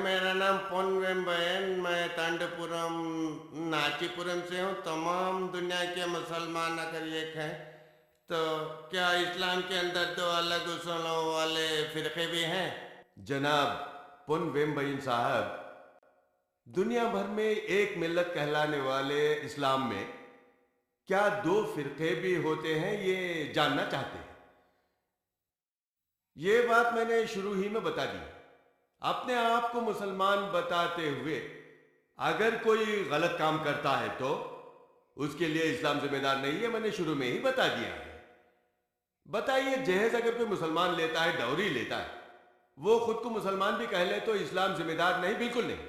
मेरा नाम पोन वेम्बयन, मैं तांडवपुरम नाचीपुरम से हूँ। तमाम दुनिया के मुसलमान अगर एक हैं तो क्या इस्लाम के अंदर दो अलग उसूलों वाले फिरके भी हैं? जनाब पुन वेम्बईन साहब, दुनिया भर में एक मिल्लत कहलाने वाले इस्लाम में क्या दो फिरके भी होते हैं, ये जानना चाहते हैं? ये बात मैंने शुरू ही में बता दी। अपने आप को मुसलमान बताते हुए अगर कोई गलत काम करता है तो उसके लिए इस्लाम जिम्मेदार नहीं है, मैंने शुरू में ही बता दिया है। बताइए, जहेज अगर कोई मुसलमान लेता है, डौरी लेता है, वो खुद को मुसलमान भी कह ले तो इस्लाम जिम्मेदार नहीं? बिल्कुल नहीं।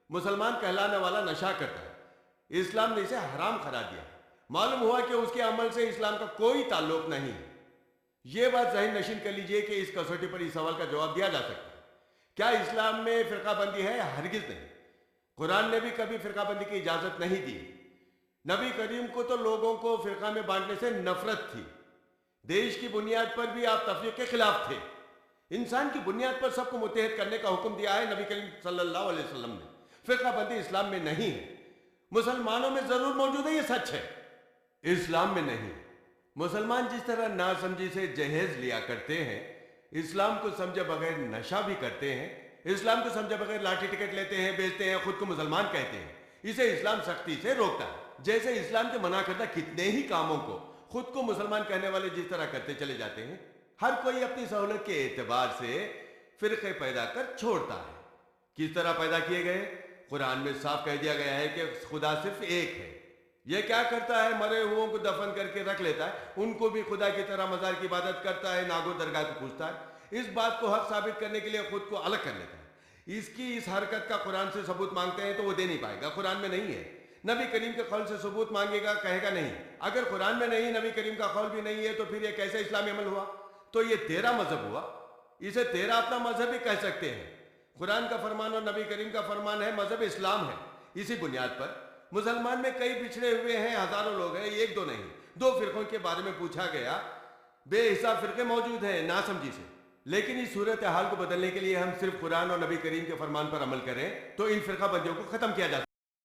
मुसलमान कहलाने वाला नशा करता है, इस्लाम ने इसे हराम करा दिया। मालूम हुआ कि उसके अमल से इस्लाम का कोई ताल्लुक नहीं है। यह बात ज़हन नशीन कर लीजिए कि इस कसौटी पर इस सवाल का जवाब दिया जा सकता है। क्या इस्लाम में फिरकाबंदी है? हरगिज नहीं। कुरान ने भी कभी फिरकाबंदी की इजाजत नहीं दी। नबी करीम को तो लोगों को फिरका में बांटने से नफरत थी। देश की बुनियाद पर भी आप तफरीक के खिलाफ थे। इंसान की बुनियाद पर सबको मुत्तहद करने का हुक्म दिया है नबी करीम सल्लल्लाहु अलैहि वसल्लम ने। फिरकाबंदी इस्लाम में नहीं है। मुसलमानों में जरूर मौजूद है, ये सच है, इस्लाम में नहीं। मुसलमान जिस तरह नासमझी से जहेज लिया करते हैं, इस्लाम को समझे बगैर नशा भी करते हैं, इस्लाम को समझे बगैर लाठी टिकट लेते हैं, बेचते हैं, खुद को मुसलमान कहते हैं, इसे इस्लाम सख्ती से रोकता है। जैसे इस्लाम के मना करता कितने ही कामों को खुद को मुसलमान कहने वाले जिस तरह करते चले जाते हैं। हर कोई अपनी सहूलत के एतबार से फिरके पैदा कर छोड़ता है। किस तरह पैदा किए गए? कुरान में साफ कह दिया गया है कि खुदा सिर्फ एक है। यह क्या करता है? मरे हुओं को दफन करके रख लेता है, उनको भी खुदा की तरह मजार की इबादत करता है, नागो दरगाह को पूछता है। इस बात को हक साबित करने के लिए खुद को अलग कर लेता है। इसकी इस हरकत का कुरान से सबूत मांगते हैं तो वो दे नहीं पाएगा, कुरान में नहीं है। नबी करीम के कौल से सबूत मांगेगा, कहेगा नहीं। अगर कुरान में नहीं, नबी करीम का कौल भी नहीं है, तो फिर ये कैसे इस्लामी अमल हुआ? तो ये तेरा मजहब हुआ। इसे तेरा अपना मजहब भी कह सकते हैं। कुरान का फरमान और नबी करीम का फरमान है, मजहब इस्लाम है। इसी बुनियाद पर मुसलमान में कई पिछड़े हुए हैं, हजारों लोग हैं, एक दो नहीं। दो फिरकों के बारे में पूछा गया, बेहिसाब फिरके मौजूद हैं नासमझी से। लेकिन इस सूरत हाल को बदलने के लिए हम सिर्फ कुरान और नबी करीम के फरमान पर अमल करें तो इन फिरका बंदियों को खत्म किया जा सकता है।